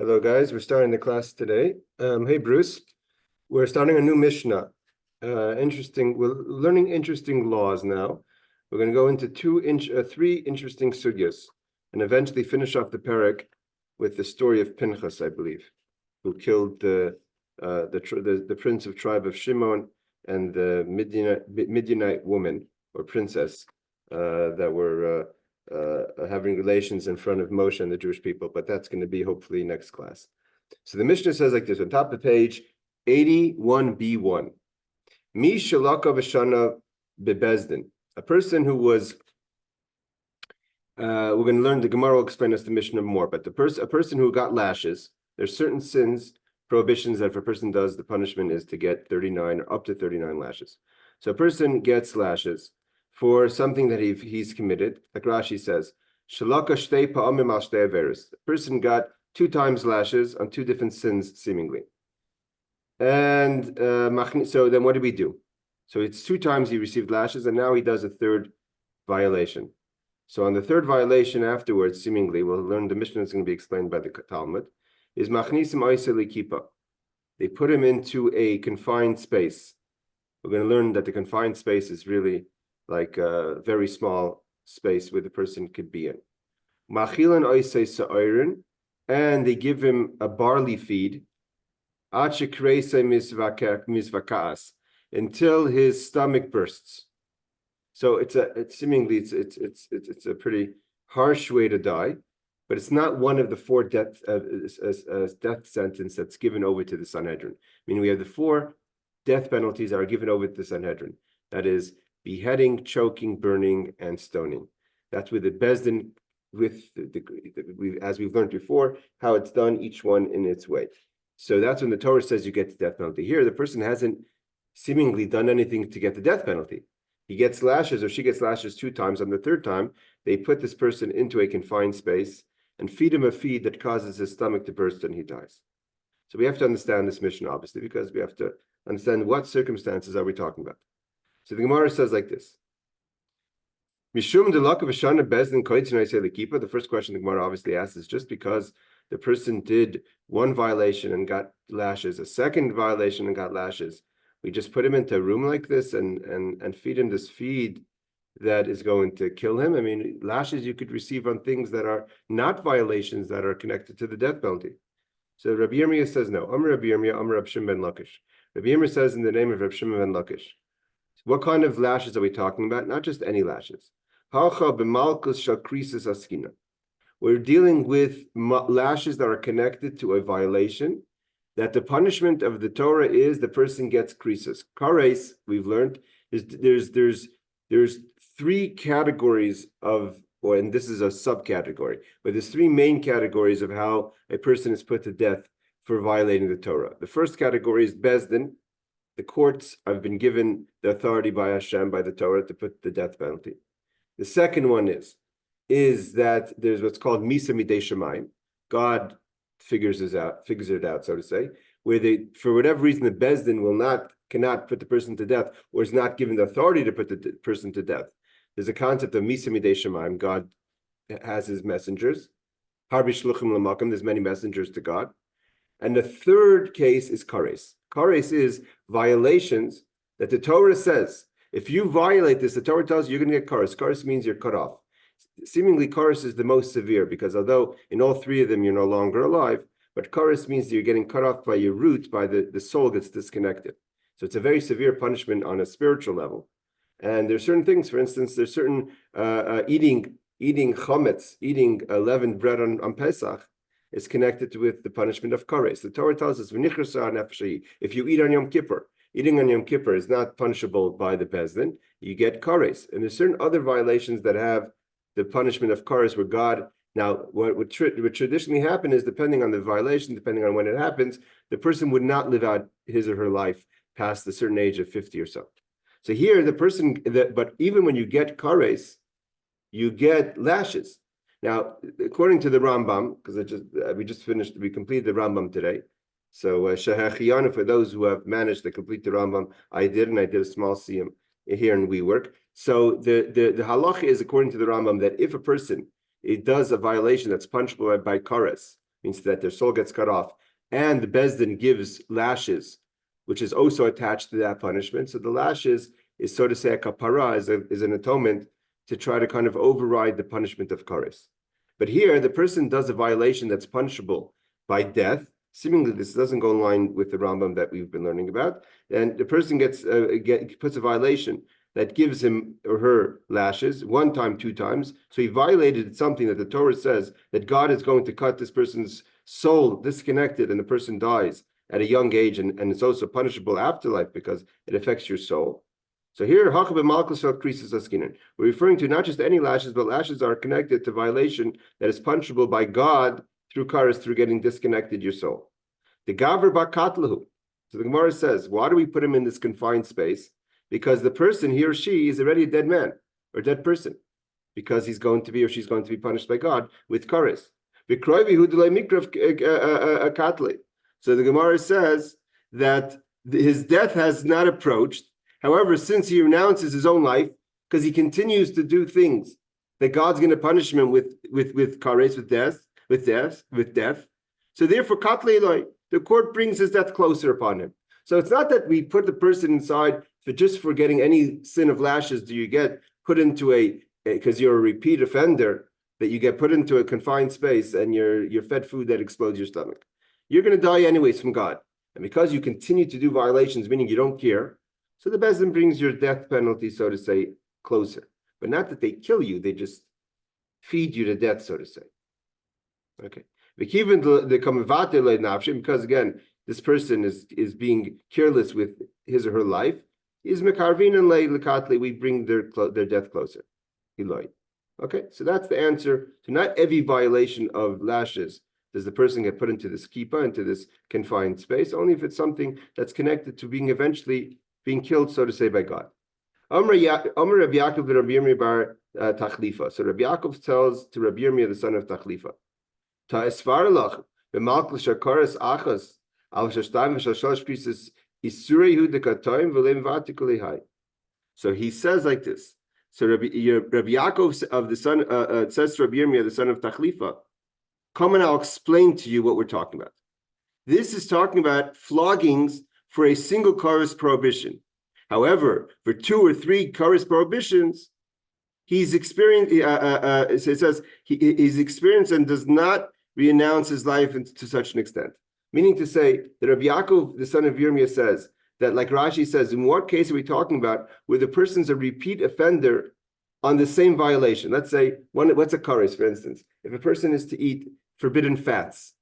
Hello, guys. We're starting the class today. Hey, Bruce. We're starting a new Mishnah. Interesting. We're learning interesting laws now. We're going to go into three interesting sugyas, and eventually finish off the parak with the story of Pinchas, I believe, who killed the prince of tribe of Shimon and the Midianite woman or princess that were having relations in front of Moshe and the Jewish people, but that's going to be hopefully next class. So the Mishnah says like this on top of page 81b1. Mi shalaka v'shana bebezdin. A person who was, we're going to learn, the Gemara will explain us the Mishnah more, but a person who got lashes, there's certain sins, prohibitions that if a person does, the punishment is to get 39 or up to 39 lashes. So a person gets lashes for something that he's committed, like Rashi says, Shalaka shtei pa'amim al shtei averos. The person got 2 times lashes on 2 different sins, seemingly. And so then what do we do? So it's 2 times he received lashes, and now he does a 3rd violation. So on the 3rd violation afterwards, seemingly, we'll learn the Mishnah is going to be explained by the Talmud, is machnisim oiseli kippah. They put him into a confined space. We're going to learn that the confined space is really like a very small space where the person could be in. Machilan oisei sa'irin, and they give him a barley feed, mizvakaas, until his stomach bursts. So it's seemingly a pretty harsh way to die, but it's not one of the 4 death sentence that's given over to the Sanhedrin. Meaning we have the 4 death penalties that are given over to the Sanhedrin. That is beheading, choking, burning, and stoning. That's with the Bezdin, as we've learned before, how it's done, each one in its way. So that's when the Torah says you get the death penalty. Here, the person hasn't seemingly done anything to get the death penalty. He gets lashes, or she gets lashes 2 times. On the 3rd time, they put this person into a confined space and feed him a feed that causes his stomach to burst and he dies. So we have to understand this mission, obviously, because we have to understand what circumstances are we talking about. So the Gemara says like this. Mishum delaka v'shana bezdin koitzin oisei lekipa. The first question the Gemara obviously asks is just because the person did 1 violation and got lashes, a 2nd violation and got lashes, we just put him into a room like this and feed him this feed that is going to kill him. I mean, lashes you could receive on things that are not violations that are connected to the death penalty. So Rabbi Yirmiyah says no. Amar Rabbi Yirmiyah, Amar Rabbi Shimon ben Lakish. Rabbi Yirmiyah says in the name of Rabbi Shimon ben Lakish. What kind of lashes are we talking about? Not just any lashes. We're dealing with lashes that are connected to a violation, that the punishment of the Torah is the person gets creases. Kares, we've learned, is there's 3 categories of, and this is a subcategory, but there's 3 main categories of how a person is put to death for violating the Torah. The first category is Bezdin. The courts have been given the authority by Hashem, by the Torah, to put the death penalty. The second one is that there's what's called Misa Midei Shemayim. God figures it out, so to say, where they, for whatever reason, the Bezdin cannot put the person to death, or is not given the authority to put the person to death. There's a concept of Misa Midei Shemayim. God has his messengers. Harbi Shluchim L'Makom, there's many messengers to God. And the third case is Kares. Kares is violations that the Torah says, if you violate this, the Torah tells you you're going to get Kares. Kares means you're cut off. Seemingly, Kares is the most severe, because although in all 3 of them you're no longer alive, but Kares means that you're getting cut off by your root, by the soul gets disconnected. So it's a very severe punishment on a spiritual level. And there's certain things, for instance, there's certain eating chametz, eating leavened bread on Pesach, is connected with the punishment of Kares. The Torah tells us, if you eat on Yom Kippur, eating on Yom Kippur is not punishable by the Bezdin, you get Kares. And there's certain other violations that have the punishment of Kares where God, now what would traditionally happen is, depending on the violation, depending on when it happens, the person would not live out his or her life past a certain age of 50 or so. So here the person, but even when you get Kares, you get lashes. Now, according to the Rambam, because we completed the Rambam today. So Shehechiyanu, for those who have managed to complete the Rambam, I did a small siyum here in WeWork. So the halacha is, according to the Rambam, that if a person does a violation that's punishable by kares, means that their soul gets cut off, and the Bezdin gives lashes, which is also attached to that punishment. So the lashes is, so to say, a kapara, is an atonement to try to kind of override the punishment of kares. But here, the person does a violation that's punishable by death. Seemingly, this doesn't go in line with the Rambam that we've been learning about. And the person puts a violation that gives him or her lashes 1 time, 2 times. So he violated something that the Torah says that God is going to cut this person's soul disconnected, and the person dies at a young age, and it's also punishable afterlife because it affects your soul. So here, we're referring to not just any lashes, but lashes are connected to violation that is punishable by God through kares, through getting disconnected your soul. The Gaver Bakatlahu. So the Gemara says, why do we put him in this confined space? Because the person, he or she, is already a dead man or dead person, because he's going to be or she's going to be punished by God with kares. So the Gemara says that his death has not approached. However, since he renounces his own life, because he continues to do things that God's going to punish him with kares, with death. So therefore, katle Eloi, the court brings his death closer upon him. So it's not that we put the person inside for getting any sin of lashes. Do you get put into because you're a repeat offender, that you get put into a confined space and you're fed food that explodes your stomach? You're going to die anyways from God. And because you continue to do violations, meaning you don't care, so the Bezdin brings your death penalty, so to say, closer. But not that they kill you, they just feed you to death, so to say. Okay. Because again, this person is being careless with his or her life. Is mekarvin and lekatli, we bring their death closer. Eloi. Okay, so that's the answer. So not every violation of lashes does the person get put into this kippah, into this confined space, only if it's something that's connected to eventually being killed, so to say, by God. Rabbi Yaakov to Rabbi Yirmiyah bar Tachlifa. So Rabbi Yaakov tells to Rabbi Yirmiyah, the son of Tachlifa, Ta esfarlach b'malkul shakaras achas al shashtaim v'shalosh krisis isurei dekatoim v'leim vatikulei. So he says like this. So Rabbi Yaakov of the son says to Rabbi Yirmiyah, the son of Tachlifa, come and I'll explain to you what we're talking about. This is talking about floggings for a single kares prohibition. However, for 2 or 3 kares prohibitions, he's experienced. It says he's experienced and does not renounce his life to such an extent. Meaning to say that Rabbi Yaakov, the son of Yirmiyah, says that, like Rashi says, in what case are we talking about where the person's a repeat offender on the same violation? Let's say, what's a kares, for instance? If a person is to eat forbidden fats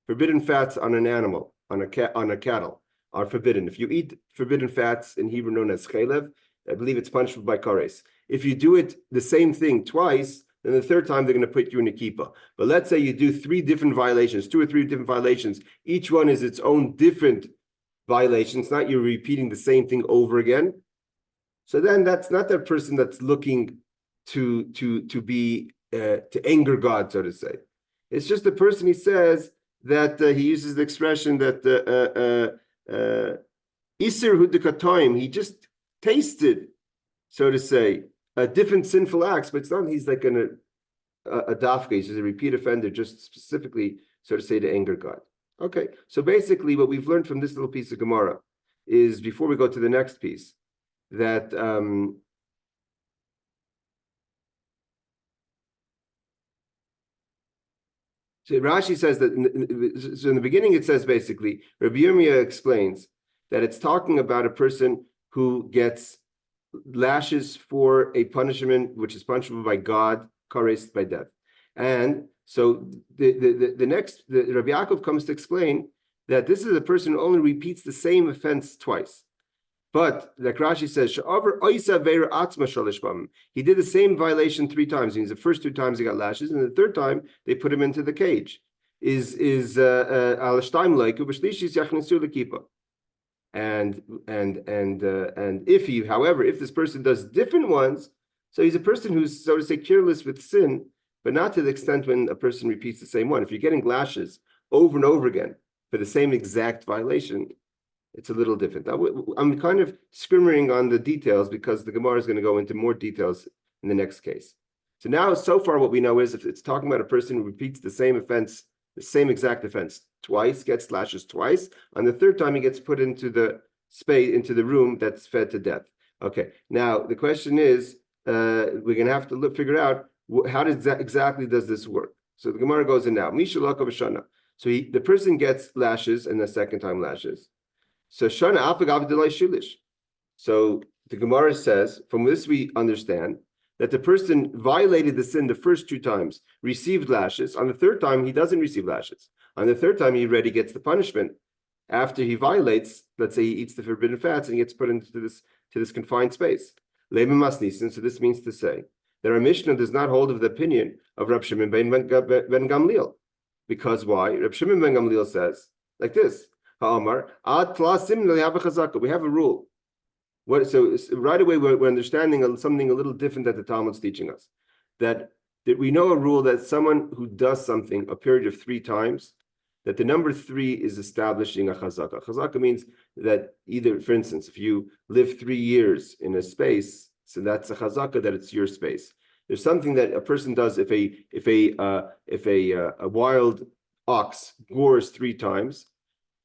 on an animal, on a cattle, are forbidden. If you eat forbidden fats, in Hebrew known as chelev, I believe it's punishable by kares. If you do it the same thing twice, then the 3rd time they're going to put you in a kippah. But let's say you do 3 different violations, 2 or 3 different violations. Each one is its own different violation. It's not you're repeating the same thing over again. So then that's not that person that's looking to anger God, so to say. It's just the person, he says, that he uses the expression that Isir Hudikatoim, he just tasted, so to say, different sinful acts, but it's not he's like a dafka, he's just a repeat offender, just specifically, so to say, to anger God. Okay, so basically what we've learned from this little piece of Gemara is, before we go to the next piece, that so Rashi says that, so in the beginning it says basically, Rabbi Yirmiyah explains that it's talking about a person who gets lashes for a punishment which is punishable by God, kares, by death. And so the Rabbi Yaakov comes to explain that this is a person who only repeats the same offense twice. But like Rashi says, he did the same violation 3 times. Means the first 2 times he got lashes, and the 3rd time they put him into the cage. And if this person does different ones, so he's a person who's, so to say, careless with sin, but not to the extent when a person repeats the same one. If you're getting lashes over and over again for the same exact violation, it's a little different. I'm kind of skimming on the details because the Gemara is going to go into more details in the next case. So now, so far, what we know is if it's talking about a person who repeats the same offense the same exact offense twice, gets lashes twice. On the third time, he gets put into the space, into the room that's fed to death. Okay, now the question is, we're going to have to figure out how exactly does this work? So the Gemara goes in now. So the person gets lashes and the second time lashes. So Shana Afagav Delay Shilish. So the Gemara says, from this we understand that the person violated the sin the first two times, received lashes. On the third time, he doesn't receive lashes. On the third time, he already gets the punishment. After he violates, let's say he eats the forbidden fats and he gets put into this confined space. Leben Masnisin, so this means to say that our Mishnah does not hold of the opinion of Rab Shimon ben Gamliel. Because why? Rab Shimon ben Gamliel says like this: Ha'amar ad tlasim have a chazaka. We have a rule. So right away we're understanding something a little different that the Talmud's teaching us. That we know a rule that someone who does something a period of 3 times, that the number 3 is establishing a chazaka. Chazaka means that either, for instance, if you live 3 years in a space, so that's a chazaka that it's your space. There's something that a person does if a wild ox gores 3 times,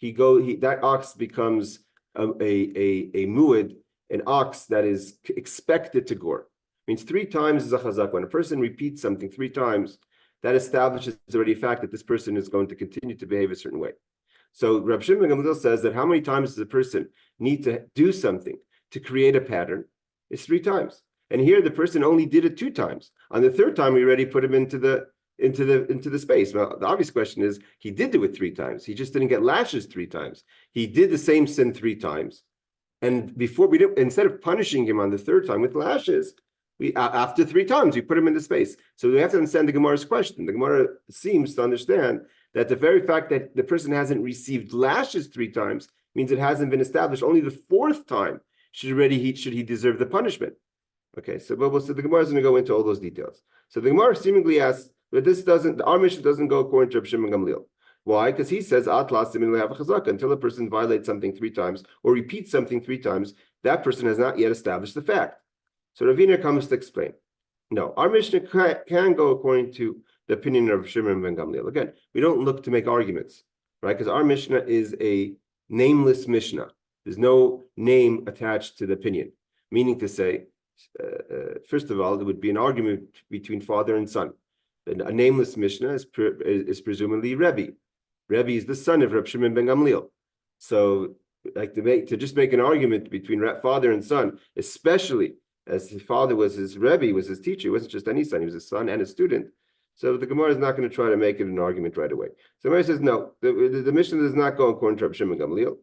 that ox becomes a muad, an ox that is expected to gore. Means 3 times is a chazak. When a person repeats something 3 times, that establishes already a fact that this person is going to continue to behave a certain way. So Rab Shimon ben Gamliel says that how many times does a person need to do something to create a pattern? It's 3 times. And here the person only did it 2 times. On the third time, we already put him into the space. Well, the obvious question is, he did do it 3 times. He just didn't get lashes 3 times. He did the same sin 3 times. And instead of punishing him on the third time with lashes, after 3 times, we put him in the space. So we have to understand the Gemara's question. The Gemara seems to understand that the very fact that the person hasn't received lashes 3 times means it hasn't been established. Only the 4th time should he deserve the punishment. Okay, so the Gemara is going to go into all those details. So the Gemara seemingly asks, but our mission doesn't go according to Reb Shimon Gamliel. Why? Because he says, until a person violates something 3 times or repeats something 3 times, that person has not yet established the fact. So Ravina comes to explain. No, our Mishnah can go according to the opinion of Shimon ben Gamliel. Again, we don't look to make arguments, right? Because our Mishnah is a nameless Mishnah. There's no name attached to the opinion. Meaning to say, first of all, there would be an argument between father and son. A nameless Mishnah is presumably Rebbe. Rebbe is the son of Reb Shimon ben Gamliel. So, like to just make an argument between father and son, especially as his father was his Rebbe, was his teacher, he wasn't just any son, he was his son and a student. So the Gemara is not going to try to make it an argument right away. So Gemara says, no, the Mishnah does not go according to Reb Shimon ben Gamliel.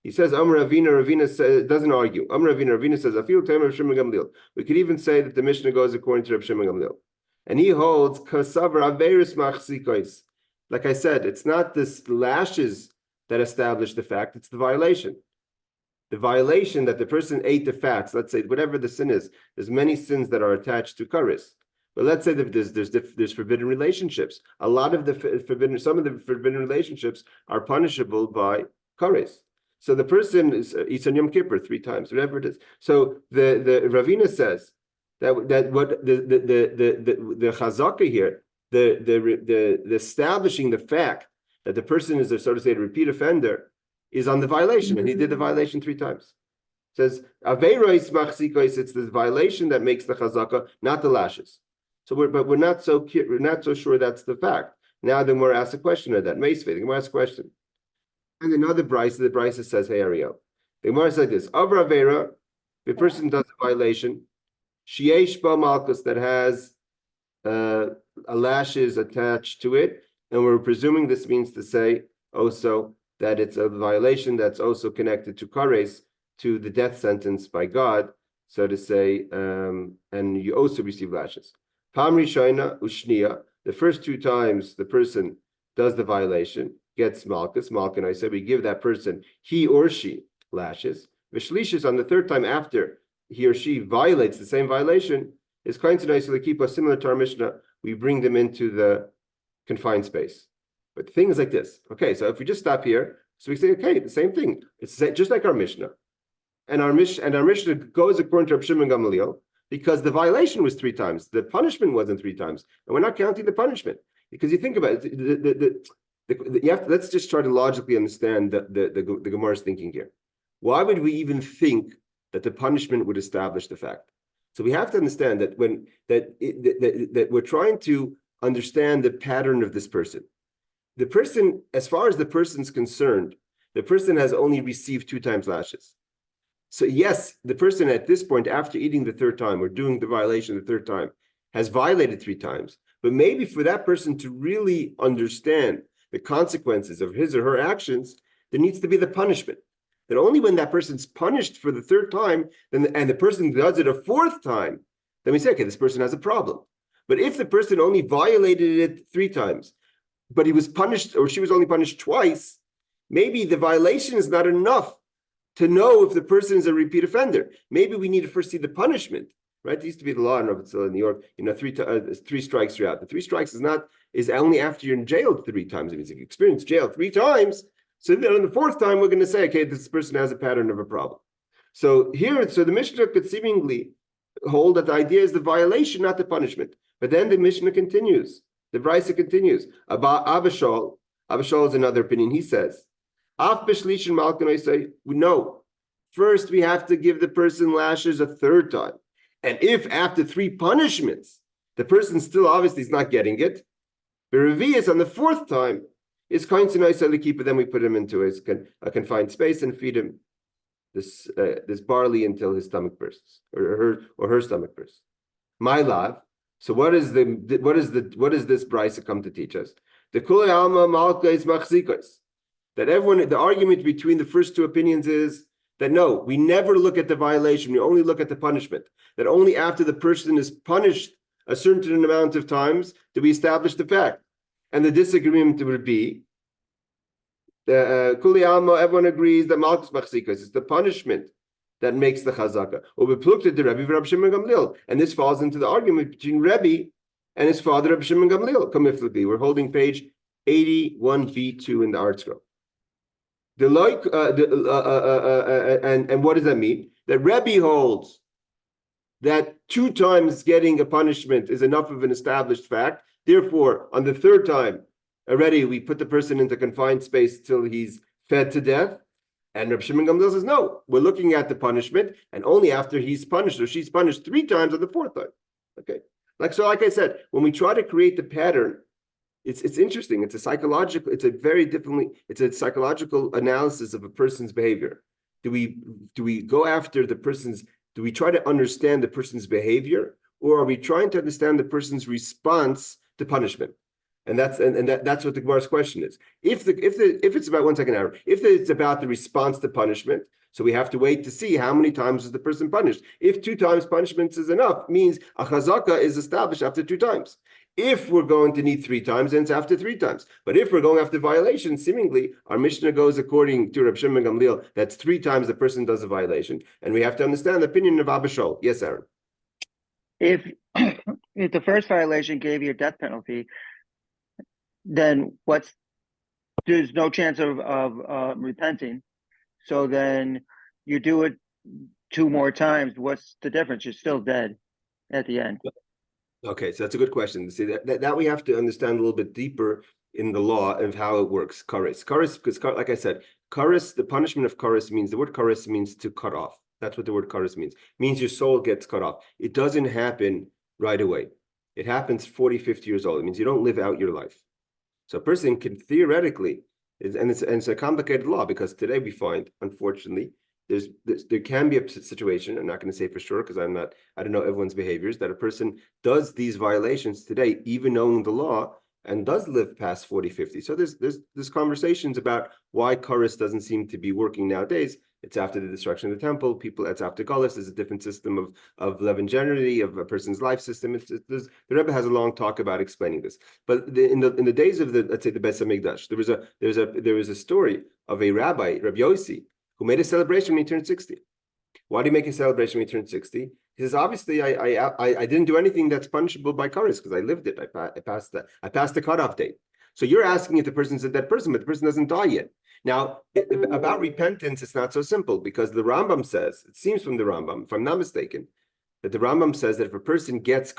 He says, Ravina says, doesn't argue. Ravina says, I feel Reb Shimon ben Gamliel. We could even say that the Mishnah goes according to Reb Shimon ben Gamliel. And he holds, like I said, it's not this lashes that establish the fact, it's the violation. The violation that the person ate the fats, let's say, whatever the sin is, there's many sins that are attached to karis. But let's say that there's forbidden relationships. Some of the forbidden relationships are punishable by karis. So the person eats on Yom Kippur 3 times, whatever it is. So the Ravina says that what the chazaka here, the establishing the fact that the person is a, so to say, a repeat offender is on the violation, and he did the violation 3 times. It says aveiros machzikos, it's the violation that makes the chazaka, not the lashes. So we're not so sure that's the fact. Now the Gemara asks a question of that. Meisvei, the Gemara asks a question. And another brisa, the brisa says, hey Ariel. The Gemara says this: Avra Avera, the person does a violation, sheyesh ba malchus, that has a lashes attached to it, and we're presuming this means to say also that it's a violation that's also connected to kares, to the death sentence by God, so to say, and you also receive lashes. Pam Rishona Ushnia, the first 2 times the person does the violation, gets malchus. Malkin, I said, we give that person, he or she, lashes. Vishlishis, on the 3rd time after he or she violates the same violation, is kind to nice to keep us similar to our Mishnah. We bring them into the confined space. But things like this. Okay, so if we just stop here, so we say, okay, the same thing. It's just like our Mishnah. And our Mishnah goes according to Reb Shimon Gamliel, because the violation was 3 times. The punishment wasn't 3 times. And we're not counting the punishment. Because you think about it, let's just try to logically understand the Gemara's thinking here. Why would we even think that the punishment would establish the fact? So we have to understand that that we're trying to understand the pattern of this person. The person, as far as the person's concerned, the person has only received 2 times lashes. So yes, the person at this point, after eating the 3rd time or doing the violation the 3rd time, has violated 3 times. But maybe for that person to really understand the consequences of his or her actions, there needs to be the punishment. That only when that person's punished for the 3rd time, and the person does it a 4th time, then we say, okay, this person has a problem. But if the person only violated it 3 times, but he was punished, or she was only punished twice, maybe the violation is not enough to know if the person is a repeat offender. Maybe we need to first see the punishment, right? It used to be the law, I don't know if it's still in New York, 3 strikes you're out. The 3 strikes is only after you're in jail 3 times. It means if you experience jail 3 times, so then on the 4th time, we're going to say, okay, this person has a pattern of a problem. So the Mishnah could seemingly hold that the idea is the violation, not the punishment. But then the Mishnah continues. The Brisa continues. About Abishol is another opinion. He says, Af b'shlishin malkan say, no. First, we have to give the person lashes a 3rd time. And if after 3 punishments, the person still obviously is not getting it, the revius on the 4th time is kind to nice keep it. Then we put him into a confined space and feed him this barley until his stomach bursts, or her stomach bursts. My love. So what is this brisa come to teach us? The kulei alma malka is machzikas. That the argument between the first 2 opinions is that no, we never look at the violation, we only look at the punishment. That only after the person is punished a certain amount of times do we establish the fact. And the disagreement would be, Kuli Alma, everyone agrees that Malchus Machzikas is the punishment that makes the chazaka. And this falls into the argument between Rebbe and his father, Rabbi Shimon Gamliel. We're holding page 81b2 in the art scroll. And what does that mean? That Rebbe holds that 2 times getting a punishment is enough of an established fact. Therefore, on the 3rd time, already we put the person into confined space till he's fed to death. And Rabbi Shimon Gamliel says, no, we're looking at the punishment, and only after he's punished, or she's punished 3 times on the 4th time. Okay. Like I said, when we try to create the pattern, it's interesting. It's a psychological analysis of a person's behavior. Do we go after the person's, do we try to understand the person's behavior, or are we trying to understand the person's response to punishment? And that's what the Gemara's question is. If it's about 1 second hour, if it's about the response to punishment, so we have to wait to see how many times is the person punished. If 2 times punishments is enough, means a chazaka is established after 2 times. If we're going to need 3 times, then it's after 3 times. But if we're going after violation, seemingly our Mishnah goes according to Reb Shimon Gamliel, that's 3 times the person does a violation, and we have to understand the opinion of Abba Shaul. Yes, Aaron. If the first violation gave you a death penalty, then there's no chance of repenting. So then you do it 2 more times. What's the difference? You're still dead at the end. Okay, so that's a good question. See, that we have to understand a little bit deeper in the law of how it works. Kares, because like I said, kares, the punishment of kares means, the word kares means to cut off. That's what the word kares means. It means your soul gets cut off. It doesn't happen right away. It happens 40, 50 years old. It means you don't live out your life. So a person can theoretically, and it's a complicated law, because today we find, unfortunately, there can be a situation, I'm not going to say for sure because I don't know everyone's behaviors, that a person does these violations today, even knowing the law, and does live past 40, 50. So there's conversations about why kares doesn't seem to be working nowadays. It's after the destruction of the temple. It's after Galus. There's a different system of levigenity, of a person's life system. The Rebbe has a long talk about explaining this. But in the days of let's say the Beis Hamikdash, there was a story of a rabbi, Rabbi Yossi, who made a celebration when he turned 60. Why do you make a celebration when he turned 60? He says, obviously, I didn't do anything that's punishable by kares because I lived it. I passed the cutoff date. So you're asking if the person's a dead person, but the person doesn't die yet. Now, about repentance, it's not so simple, because the Rambam says, it seems from the Rambam, if I'm not mistaken, that the Rambam says that if a person gets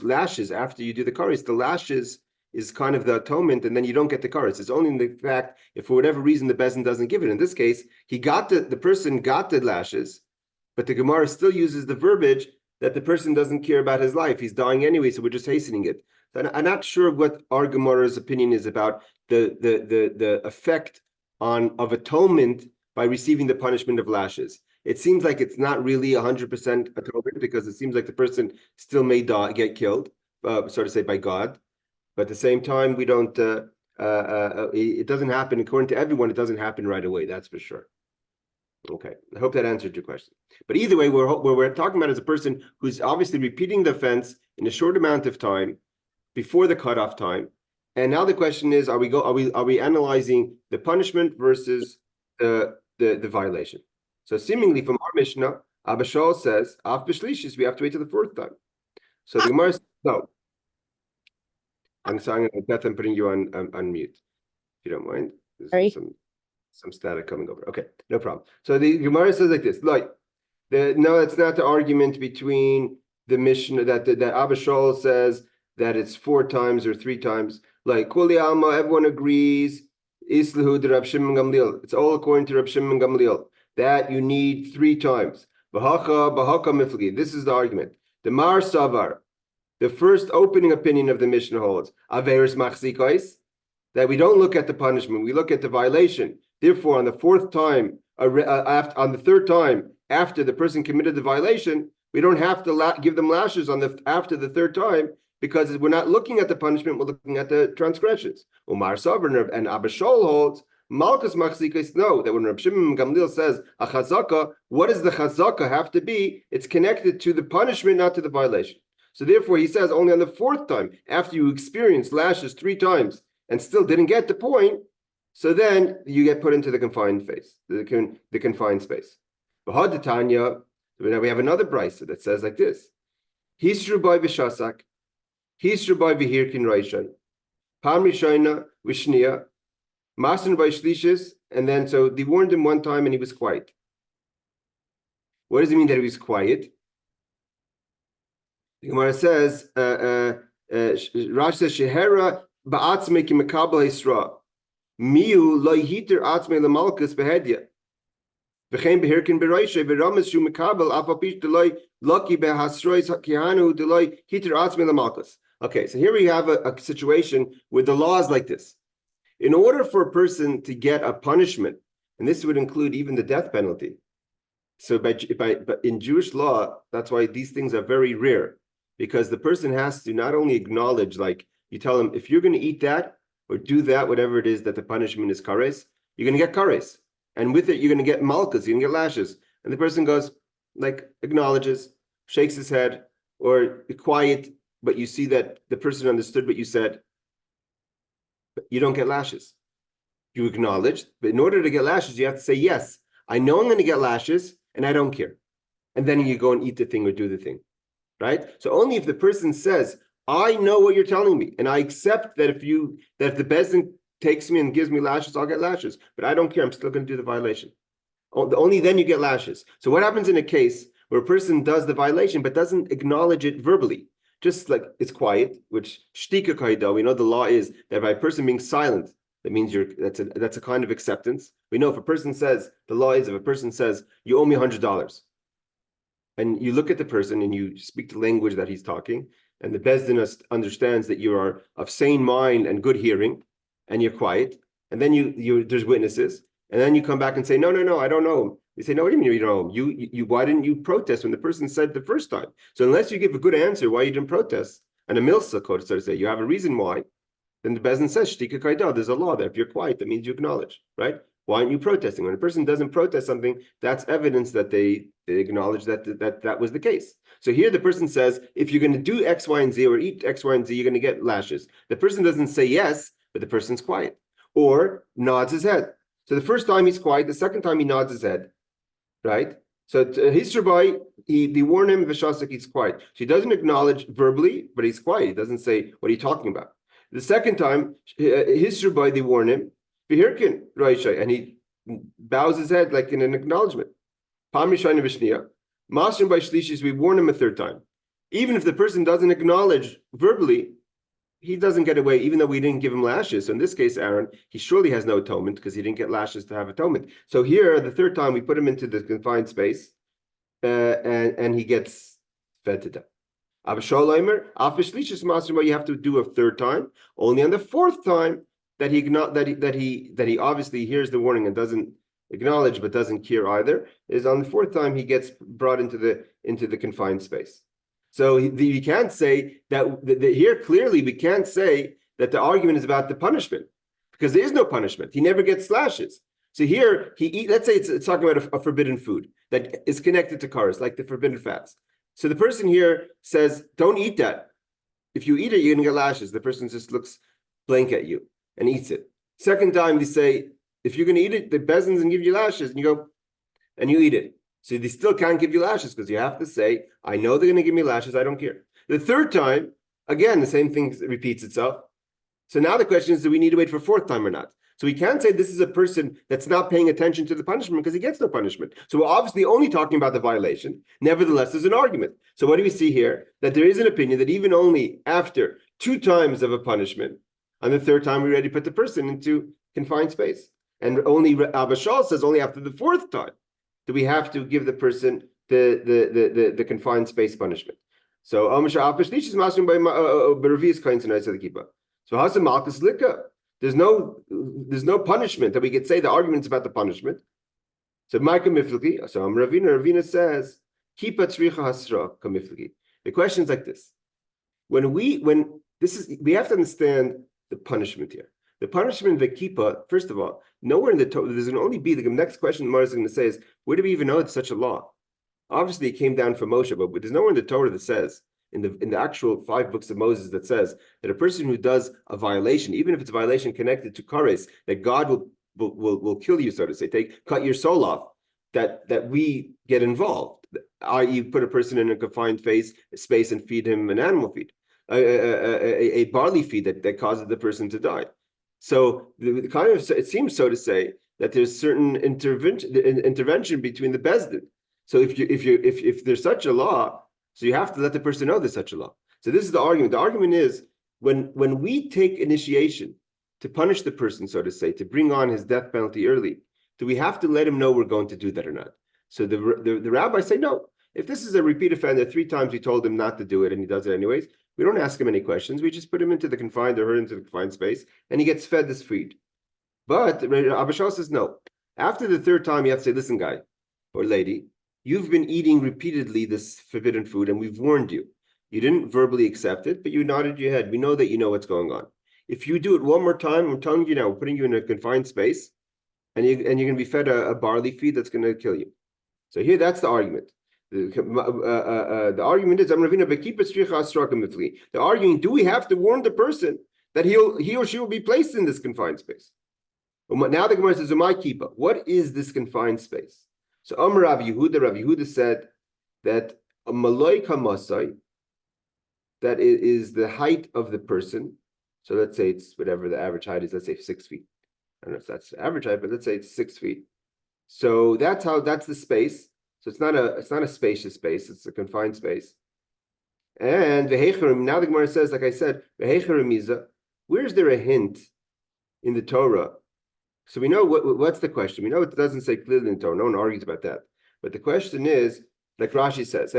lashes after you do the kares, the lashes is kind of the atonement, and then you don't get the kares. It's only in the fact if for whatever reason the bezin doesn't give it. In this case, the person got the lashes, but the Gemara still uses the verbiage that the person doesn't care about his life. He's dying anyway, so we're just hastening it. So I'm not sure what our Gemara's opinion is about the effect of atonement by receiving the punishment of lashes. It seems like it's not really 100% atonement because it seems like the person still may get killed, so to say, by God. But at the same time, we don't. It doesn't happen according to everyone. It doesn't happen right away. That's for sure. Okay, I hope that answered your question. But either way, what we're talking about is a person who's obviously repeating the offense in a short amount of time before the cutoff time. And now the question is: are we analyzing the punishment versus the violation? So seemingly from our Mishnah, Abba Shaul says, "Af b'shlishis, we have to wait till the fourth time." So the Gemara says, "No." I'm going to Beth, I'm putting you on mute, if you don't mind. There's some static coming over. Okay, no problem. So the Gemara says like this: no, it's not the argument between the Mishnah that Abba Shaul says that it's 4 times or 3 times. Like Kuli Alma, everyone agrees. Islahu de Rab Shimon Gamliel. It's all according to Rab Shimon Gamliel that you need 3 times. Bahaka miflagi. This is the argument. The Mar Savar, the first opening opinion of the Mishnah holds Averis Machzikais, that we don't look at the punishment, we look at the violation. Therefore, on the 4th time, on the 3rd time after the person committed the violation, we don't have to give them lashes after the 3rd time because we're not looking at the punishment, we're looking at the transgressions. Umar Savran and Abba Shaul holds Malchus Machzikais, no, that when Reb Shimon Gamliel says a chazaka, what does the chazaka have to be? It's connected to the punishment, not to the violation. So therefore, he says only on the 4th time, after you experience lashes 3 times and still didn't get the point, so then you get put into the confined phase, the confined space. Bahad Tanya, now we have another brisa that says like this: Hisru by v'shasak, Hisru by v'hirkin raishan, Pam Rishayna v'shniya, Masan by shlishis, and then so they warned him one time and he was quiet. What does it mean that he was quiet? The Gemara says, Rash says, Shehera ba'atzme ki mekabel Yisra, miu lo yiter atzme lemalkus behedya, v'chein behirkin bereishe, v'rames shu mekabel afapish deloi lucky behasrois kihanu deloi yiter atzme lemalkus. Okay, so here we have a situation with the laws like this. In order for a person to get a punishment, and this would include even the death penalty. So but in Jewish law, that's why these things are very rare. Because the person has to not only acknowledge, like you tell them, if you're going to eat that or do that, whatever it is that the punishment is kares, you're going to get kares. And with it, you're going to get malchus, you're going to get lashes. And the person goes, like, acknowledges, shakes his head, or quiet, but you see that the person understood what you said. But you don't get lashes. You acknowledge, but in order to get lashes, you have to say, yes, I know I'm going to get lashes, and I don't care. And then you go and eat the thing or do the thing. Right? So only if the person says, I know what you're telling me, and I accept that if the bezin takes me and gives me lashes, I'll get lashes. But I don't care, I'm still going to do the violation. Only then you get lashes. So what happens in a case where a person does the violation but doesn't acknowledge it verbally? Just like it's quiet, which shtika kaida, we know the law is that by a person being silent, that means that's a kind of acceptance. We know if a person says, the law is if a person says, you owe me $100. And you look at the person and you speak the language that he's talking, and the Bezdin understands that you are of sane mind and good hearing, and you're quiet, and then there's witnesses, and then you come back and say, no, I don't know him. They say, no, what do you mean you don't know him? You why didn't you protest when the person said the first time? So unless you give a good answer why you didn't protest, and a milsa code, so to say, you have a reason why, then the Bezdin says, shtika kaida, there's a law that if you're quiet, that means you acknowledge, right? Why aren't you protesting? When a person doesn't protest something, that's evidence that they acknowledge that was the case. So here the person says, if you're going to do X, Y, and Z or eat X, Y, and Z, you're going to get lashes. The person doesn't say yes, but the person's quiet or nods his head. So the first time he's quiet, the second time he nods his head, right? So his rabbi, they warn him, Vishasik, he's quiet. So he doesn't acknowledge verbally, but he's quiet. He doesn't say, what are you talking about? The second time, his rabbi, they warn him, Behirkin, Raishai, and he bows his head like in an acknowledgement. Pam Rishayna Vishniya. Masrim by Shlishis, we warn him a 3rd time. Even if the person doesn't acknowledge verbally, he doesn't get away, even though we didn't give him lashes. So in this case, Aaron, he surely has no atonement because he didn't get lashes to have atonement. So here, the third time, we put him into the confined space, and he gets fed to death. You have to do a third time. Only on the fourth time that he obviously hears the warning and doesn't acknowledge but doesn't cure either, is on the fourth time he gets brought into the confined space. So we can't say that here clearly we can't say that the argument is about the punishment, because there is no punishment. He never gets slashes. So here let's say it's talking about a forbidden food that is connected to cars, like the forbidden fats. So the person here says, don't eat that. If you eat it, you're gonna get lashes. The person just looks blank at you and eats it. Second time they say, if you're gonna eat it, the Bezdin's gonna give you lashes, and you go and you eat it. So they still can't give you lashes because you have to say, I know they're going to give me lashes, I don't care. The third time, again, the same thing repeats itself. So now the question is, do we need to wait for fourth time or not? So we can't say this is a person that's not paying attention to the punishment because he gets no punishment. So we're obviously only talking about the violation. Nevertheless, there's an argument. So what do we see here? That there is an opinion that even only after 2 times of a punishment, on the third time we already put the person into confined space. And only Abba Shal says only after the fourth time do we have to give the person the confined space punishment. So so how's the Malchus Lika? There's no punishment that we could say the argument's about the punishment. So Ravina says, the question is like this. We have to understand the punishment here. The punishment of the kippah, first of all, nowhere in the Torah, there's going to only be, the next question the Gemara is going to say is, where do we even know it's such a law? Obviously, it came down from Moshe, but there's nowhere in the Torah that says, in the actual 5 books of Moses, that says that a person who does a violation, even if it's a violation connected to kares, that God will kill you, so to say, cut your soul off, that we get involved, i.e., put a person in a confined space and feed him an animal feed, a barley feed that causes the person to die. So it seems so to say that there's certain intervention between the Bezdin. So if there's such a law, so you have to let the person know there's such a law. So this is the argument. The argument is when we take initiation to punish the person, so to say, to bring on his death penalty early, do we have to let him know we're going to do that or not? So the rabbis say no. If this is a repeat offender, 3 times we told him not to do it and he does it anyways, we don't ask him any questions. We just put him into the confined or her into the confined space, and he gets fed this food. But Abba Shal says no. After the 3rd time, you have to say, listen, guy or lady, you've been eating repeatedly this forbidden food, and we've warned you. You didn't verbally accept it, but you nodded your head. We know that you know what's going on. If you do it one more time, I'm telling you now, we're putting you in a confined space, and you're going to be fed a barley feed that's going to kill you. So here, that's the argument. The argument is, the arguing, do we have to warn the person that he or she will be placed in this confined space? Now the Gemara says, what is this confined space? So Rav Yehuda said that a maloi kamasai, that is the height of the person. So let's say it's whatever the average height is, let's say 6 feet. I don't know if that's the average height, but let's say it's 6 feet. So that's the space. So it's not a spacious space, it's a confined space. And now the Gemara says, like I said, where is there a hint in the Torah? So we know what's the question. We know it doesn't say clearly in the Torah. No one argues about that. But the question is, like Rashi says,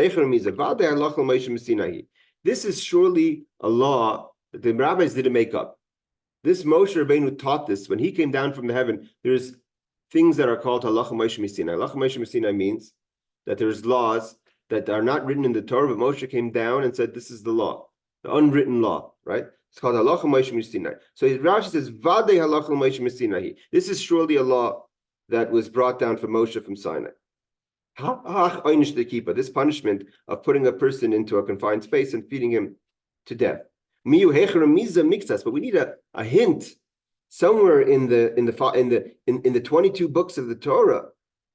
this is surely a law that the rabbis didn't make up. This Moshe Rabbeinu taught this when he came down from the heaven. There's things that are called halacha Moshe Sinai. Halacha Moshe Sinai means that there's laws that are not written in the Torah, but Moshe came down and said, this is the law, the unwritten law, right? It's called halacha Moshe Sinai. So Rashi says, Vade halacha Moshe Sinai. This is surely a law that was brought down from Moshe from Sinai. This punishment of putting a person into a confined space and feeding him to death. But we need a hint somewhere in the 22 books of the Torah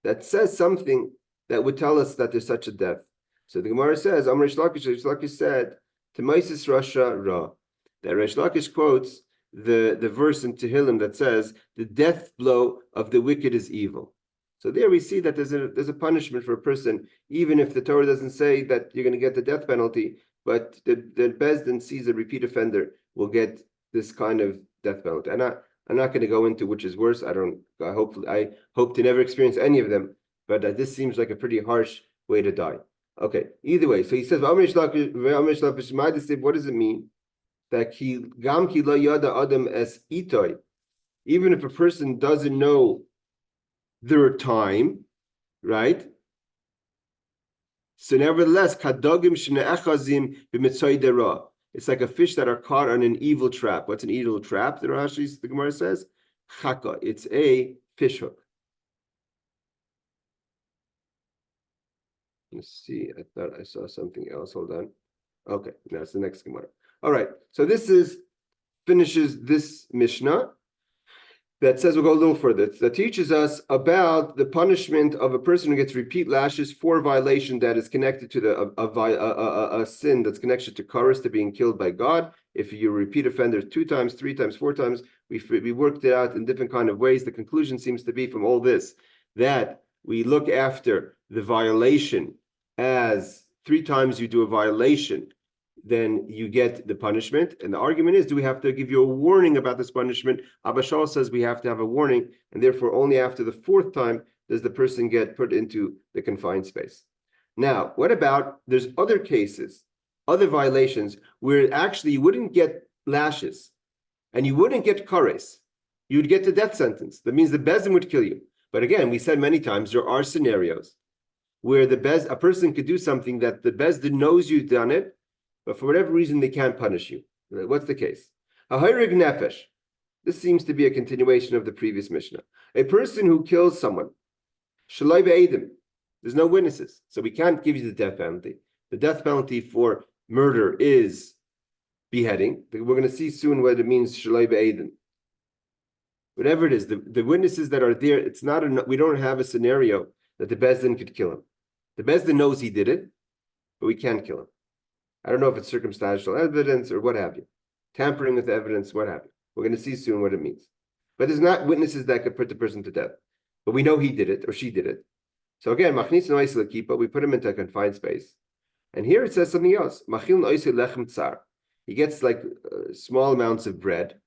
that says something that would tell us that there's such a death. So the Gemara says, Amr Rish Lakish said, Temaisis Rasha Ra. That Rish Lakish quotes the verse in Tehillim that says, the death blow of the wicked is evil. So there we see that there's a punishment for a person, even if the Torah doesn't say that you're going to get the death penalty, but the Bezdin sees a repeat offender will get this kind of death penalty. And I'm not going to go into which is worse. I hope to never experience any of them, but this seems like a pretty harsh way to die. Okay, either way. So he says, what does it mean? That even if a person doesn't know their time, right? So nevertheless, it's like a fish that are caught on an evil trap. What's an evil trap? The Gemara says, chaka. It's a fish hook. Let's see. I thought I saw something else. Hold on. Okay, that's the next Gemara. All right. So this finishes this Mishnah that says, we'll go a little further, that teaches us about the punishment of a person who gets repeat lashes for a violation that is connected to a sin that's connected to chorus, to being killed by God. If you repeat offender 2 times, 3 times, 4 times, we worked it out in different kind of ways. The conclusion seems to be from all this that we look after the violation as 3 times you do a violation, then you get the punishment. And the argument is, do we have to give you a warning about this punishment? Abba Shaul says we have to have a warning, and therefore only after the 4th time does the person get put into the confined space. Now, what about, there's other cases, other violations, where actually you wouldn't get lashes, and you wouldn't get kares. You would get the death sentence. That means the Bezdin would kill you. But again, we said many times, there are scenarios where a person could do something that the Bezdin knows you've done it, but for whatever reason, they can't punish you. What's the case? A hayrig nefesh. This seems to be a continuation of the previous Mishnah. A person who kills someone, shalai be'edim. There's no witnesses, so we can't give you the death penalty. The death penalty for murder is beheading. We're going to see soon what it means, shalai be'edim. Whatever it is, the witnesses that are there, it's not we don't have a scenario that the Bezdin could kill him. The Bezdin knows he did it, but we can't kill him. I don't know if it's circumstantial evidence or what have you. Tampering with evidence, what have you. We're going to see soon what it means. But there's not witnesses that could put the person to death. But we know he did it or she did it. So again, machnis noisel kipa, we put him into a confined space. And here it says something else. Machil noisel lechem tsar. He gets like small amounts of bread.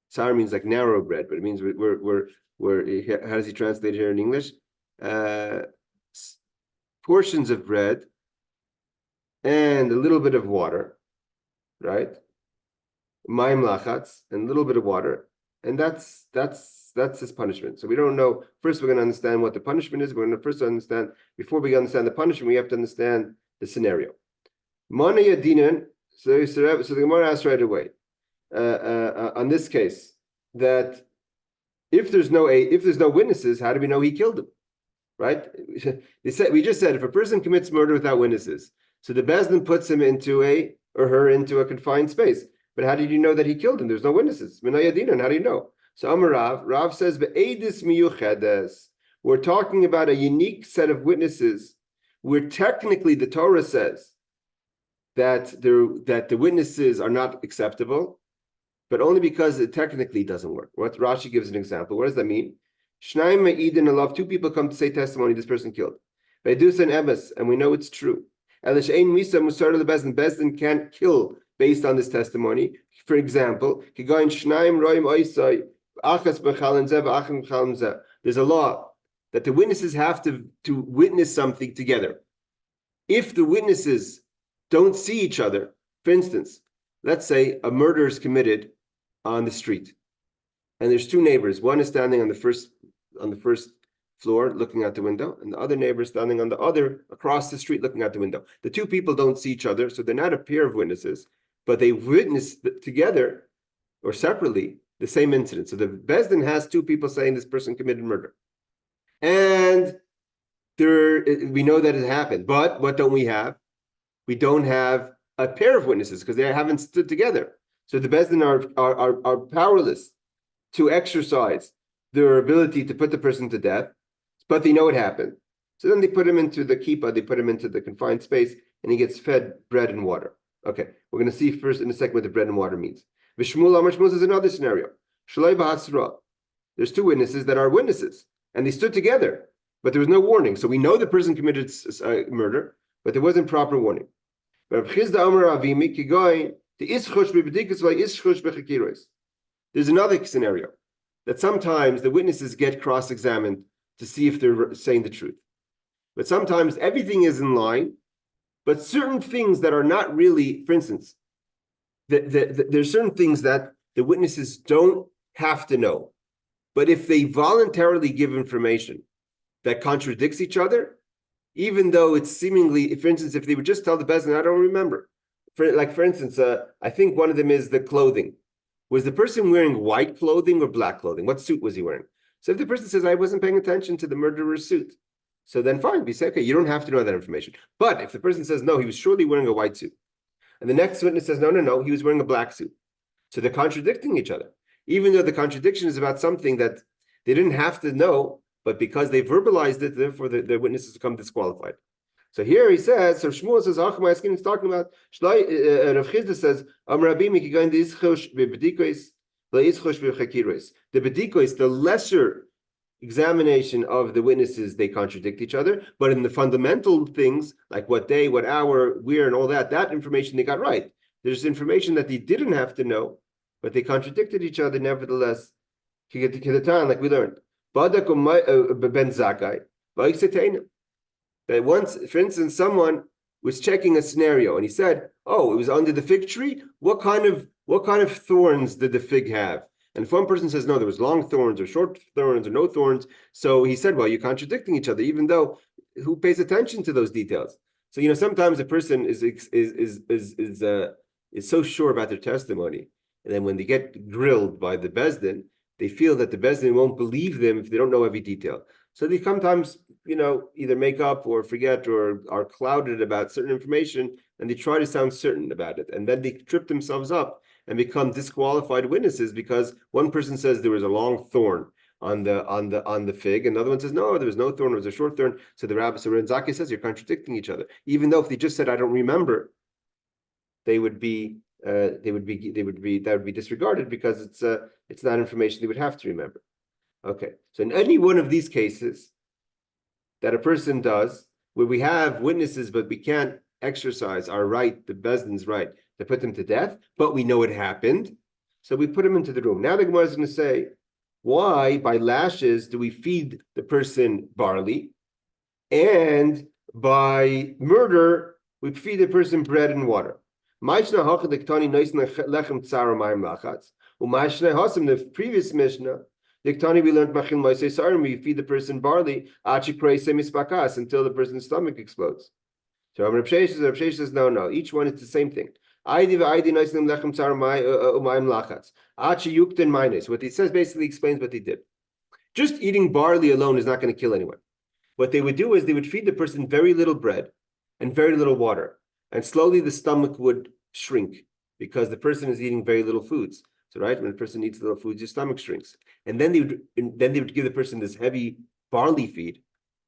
Tsar means like narrow bread, but it means we're how does he translate here in English? Portions of bread and a little bit of water, right? Maim lachatz, and a little bit of water, and that's his punishment. So we don't know. First, we're going to understand what the punishment is. We're going to first understand, before we understand the punishment, we have to understand the scenario. Mana yadinan. So the Gemara asks right away, on this case, that if there's no witnesses, how do we know he killed him? Right? We just said if a person commits murder without witnesses, so the Bezdin puts him into a confined space. But how did you know that he killed him? There's no witnesses. Minayadinan, how do you know? So Amar Rav says, Be'edis miyuchedes. We're talking about a unique set of witnesses where technically the Torah says that the witnesses are not acceptable, but only because it technically doesn't work. What Rashi gives an example. What does that mean? Shnaim ma'idin alav, 2 people come to say testimony, this person killed. Ve'edus and emes, and we know it's true. Bezdin can't kill based on this testimony. For example, there's a law that the witnesses have to witness something together. If the witnesses don't see each other, for instance, let's say a murder is committed on the street, and there's 2 neighbors. One is standing on the first floor looking out the window, and the other neighbor standing on the other across the street looking out the window. The 2 people don't see each other, so they're not a pair of witnesses, but they witness together or separately the same incident. So the Bezdin has 2 people saying this person committed murder, and we know that it happened. But what don't we have? We don't have a pair of witnesses because they haven't stood together. So the Bezdin are powerless to exercise their ability to put the person to death, but they know it happened. So then they put him into the kippah, they put him into the confined space, and he gets fed bread and water. Okay, we're going to see first in a second what the bread and water means. V'shmul Amar Shmuz is another scenario. Shalai b'hasra. There's 2 witnesses that are witnesses, and they stood together, but there was no warning. So we know the person committed murder, but there wasn't proper warning. But There's another scenario that sometimes the witnesses get cross-examined to see if they're saying the truth. But sometimes everything is in line, but certain things that are not really, for instance, there's certain things that the witnesses don't have to know. But if they voluntarily give information that contradicts each other, even though it's seemingly, for instance, if they would just tell the Bezdin, I don't remember. For instance, I think one of them is the clothing. Was the person wearing white clothing or black clothing? What suit was he wearing? So if the person says, I wasn't paying attention to the murderer's suit, so then fine, we say, okay, you don't have to know that information. But if the person says, no, he was surely wearing a white suit, and the next witness says, no, he was wearing a black suit. So they're contradicting each other, even though the contradiction is about something that they didn't have to know, but because they verbalized it, therefore the witnesses become disqualified. So here he says, so Shmuel says, it's talking about, Rav Chizda says, the bedikois, the lesser examination of the witnesses, they contradict each other, but in the fundamental things, like what day, what hour, where, and all that information they got right. There's information that they didn't have to know, but they contradicted each other nevertheless. Like we learned. That once, for instance, someone was checking a scenario and he said, oh, it was under the fig tree. What kind of thorns did the fig have? And if one person says, no, there was long thorns or short thorns or no thorns. So he said, well, you're contradicting each other, even though who pays attention to those details? So, sometimes a person is so sure about their testimony. And then when they get grilled by the Bezdin, they feel that the Bezdin won't believe them if they don't know every detail. So they sometimes, either make up or forget or are clouded about certain information, and they try to sound certain about it. And then they trip themselves up and become disqualified witnesses because one person says there was a long thorn on the fig, and the other one says no, there was no thorn, it was a short thorn. So the Rabbi Zaki says you're contradicting each other, even though if they just said I don't remember, that would be disregarded because it's not information they would have to remember. Okay, so in any one of these cases that a person does, where we have witnesses but we can't exercise our right, the Bezdin's right, to put them to death, but we know it happened, so we put him into the room. Now the Gemara is going to say, why by lashes do we feed the person barley, and by murder we feed the person bread and water? The previous Mishnah, we learned we feed the person barley until the person's stomach explodes. So Rav Sheshes says, no, each one is the same thing. What he says basically explains what he did. Just eating barley alone is not going to kill anyone. What they would do is they would feed the person very little bread and very little water, and slowly the stomach would shrink because the person is eating very little foods. So right, when a person eats little foods, your stomach shrinks. And then they would give the person this heavy barley feed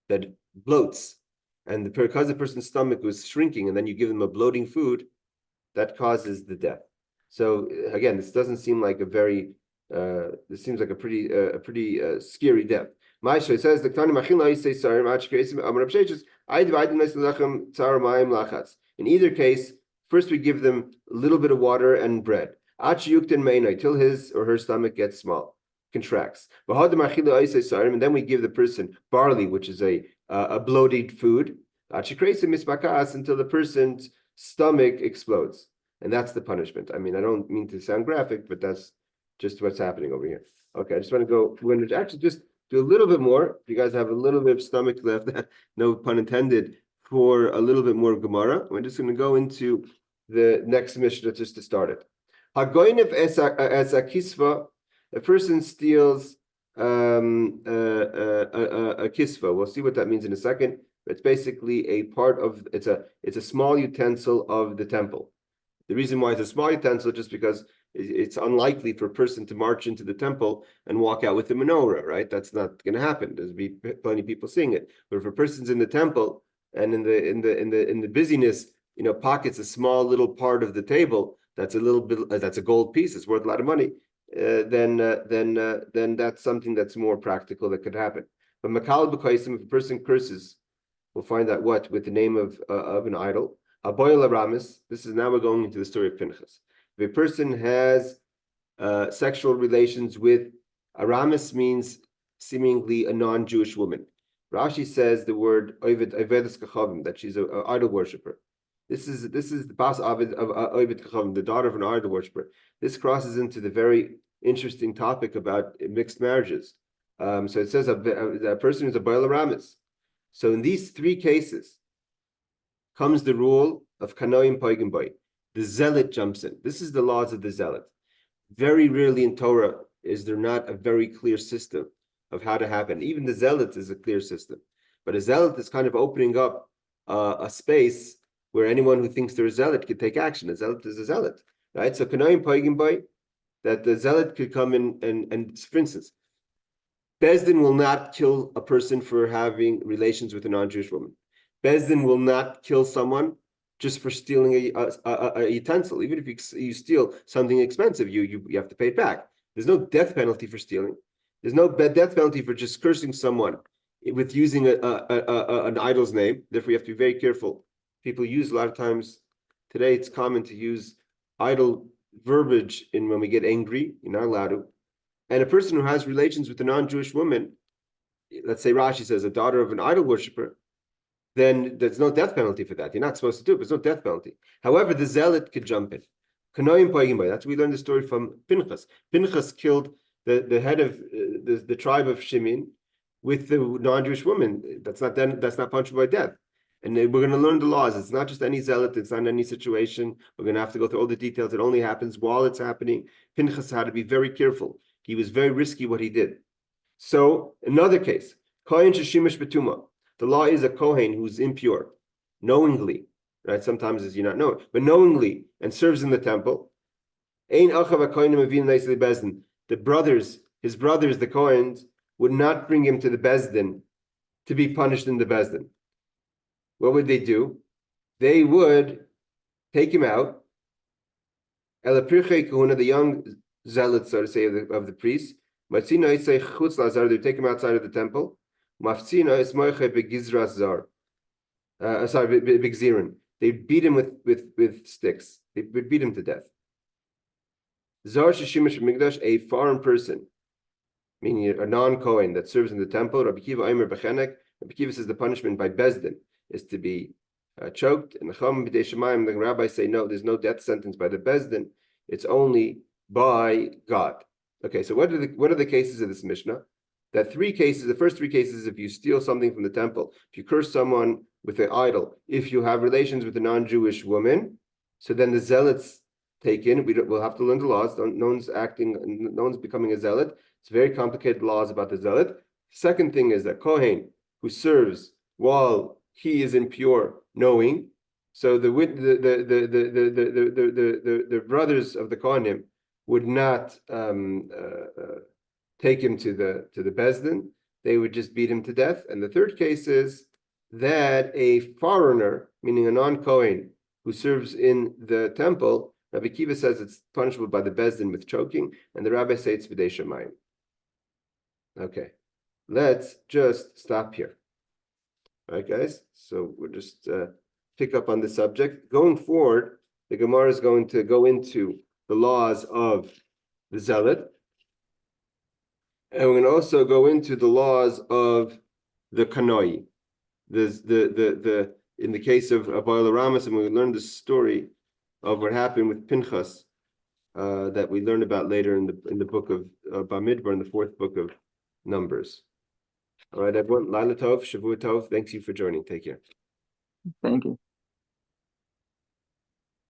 that bloats. And because the person's stomach was shrinking, and then you give them a bloating food, that causes the death. So again, this doesn't seem like a very this seems like a pretty scary death. It says the in either case, first we give them a little bit of water and bread till his or her stomach gets small, contracts. And then we give the person barley, which is a bloated food, until the person's stomach explodes. And that's the punishment. I mean, I don't mean to sound graphic, but that's just what's happening over here. Okay, I just want to go, we're going to actually just do a little bit more. If you guys have a little bit of stomach left, no pun intended, for a little bit more Gemara. We're just going to go into the next Mishnah just to start it. Hagoynev as a kisva, a person steals a kisva. We'll see what that means in a second. It's basically a part of, it's a small utensil of the temple. The reason why it's a small utensil just because it's unlikely for a person to march into the temple and walk out with the menorah, right? That's not going to happen. There's be plenty of people seeing it. But if a person's in the temple and in the busyness, pockets a small little part of the table, that's a little bit, that's a gold piece, it's worth a lot of money. Then that's something that's more practical that could happen. But makal b'kaisim, if a person curses, we'll find out what with the name of an idol. Aboy Ramis. This is now we're going into the story of Pinchas. If a person has sexual relations with Aramis, means seemingly a non-Jewish woman. Rashi says the word Oivedes Kachavim, that she's an idol worshiper. This is the Bas Ovid of Oived Kachavim, the daughter of an idol worshiper. This crosses into the very interesting topic about mixed marriages. So it says a person who's a Baal Aramis. So in these three cases comes the rule of Kanoim Poigim Boy. The zealot jumps in. This is the laws of the zealot. Very rarely in Torah is there not a very clear system of how to happen. Even the zealot is a clear system. But a zealot is kind of opening up a space where anyone who thinks they're a zealot could take action. A zealot is a zealot, right? So Kanoim Poigim Boy, that the zealot could come in and for instance, Bezdin will not kill a person for having relations with a non-Jewish woman. Bezdin will not kill someone just for stealing a utensil. Even if you steal something expensive, you have to pay it back. There's no death penalty for stealing. There's no death penalty for just cursing someone with using an idol's name. Therefore, you have to be very careful. People use a lot of times today. It's common to use idol verbiage when we get angry. You're not allowed to. And a person who has relations with a non-Jewish woman, let's say Rashi says a daughter of an idol worshiper, then there's no death penalty for that. You're not supposed to do it, but there's no death penalty. However, the zealot could jump in. Kanoim Poigim Boy. That's we learned the story from Pinchas. Pinchas killed the head of the tribe of Shimon with the non-Jewish woman. That's not punishable by death. And we're going to learn the laws. It's not just any zealot. It's not any situation. We're going to have to go through all the details. It only happens while it's happening. Pinchas had to be very careful. He was very risky what he did. So another case, Kohen Sheshimish Betuma. The law is a Kohen who's impure, knowingly, right? Sometimes as you not know, but knowingly, and serves in the temple. Ein achav haKohenim avin leisli bezdin. His brothers, the Kohens, would not bring him to the bezdin to be punished in the bezdin. What would they do? They would take him out. Elapirchei Kahuna, the young zealots, so to say, of the priests. Matzina Isay Chutz Lazar, they take him outside of the temple. Maftzina Ismoiche Begizras Zar. Begzirin. They beat him with sticks. They would beat him to death. Zar Shishimish Migdash, a foreign person, meaning a non-Kohen that serves in the temple. Rabbi Kiva Omer Bechenek. Rabbi Kiva says the punishment by Bezdin is to be choked. And the rabbis say no, there's no death sentence by the Bezdin. It's only by God. Okay, so what are the cases of this Mishnah? That the first three cases, if you steal something from the temple, if you curse someone with an idol, if you have relations with a non-Jewish woman, so then the zealots take in. We'll have to learn the laws. No one's becoming a zealot. It's very complicated laws about the zealot. Second thing is that Kohen who serves while he is impure, knowing. So the brothers of the Kohanim would not take him to the bezdin. They would just beat him to death. And the third case is that a foreigner, meaning a non-Kohen, who serves in the temple, Rabbi Kiva says it's punishable by the bezdin with choking, and the rabbis say it's b'dei shamayim. Okay, let's just stop here. All right, guys. So we'll just pick up on the subject. Going forward, the Gemara is going to go into the laws of the zealot, and we're going to also go into the laws of the kanoi. In the case of Baal Ramas, and we learned the story of what happened with Pinchas that we learn about later in the book of Bamidbar, in the fourth book of Numbers. All right, everyone. Laila Tov, Shavua Tov. Thanks you for joining. Take care. Thank you.